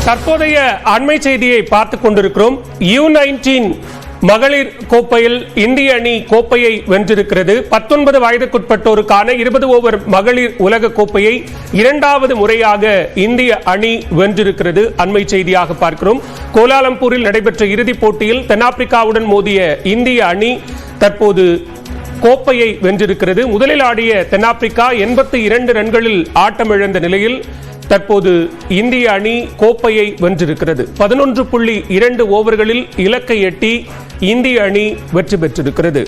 தற்போதைய அண்மை செய்தியை பார்த்துக் கொண்டிருக்கிறோம். U19 மகளிர் கோப்பையில் இந்திய அணி கோப்பையை வென்றிருக்கிறது. 19 வயதுக்குட்பட்டோருக்கான 20 ஓவர் மகளிர் உலக கோப்பையை இரண்டாவது முறையாக இந்திய அணி வென்றிருக்கிறது. அண்மை செய்தியாக பார்க்கிறோம். கோலாலம்பூரில் நடைபெற்ற இறுதிப் போட்டியில் தென்னாப்பிரிக்காவுடன் மோதிய இந்திய அணி தற்போது கோப்பையை வென்றிருக்கிறது. முதலில் ஆடிய தென்னாப்பிரிக்கா 82 ரன்களில் ஆட்டமிழந்த நிலையில் தற்போது இந்திய அணி கோப்பையை வென்றிருக்கிறது. 11.2 ஓவர்களில் இலக்கை எட்டி இந்திய அணி வெற்றி பெற்றிருக்கிறது.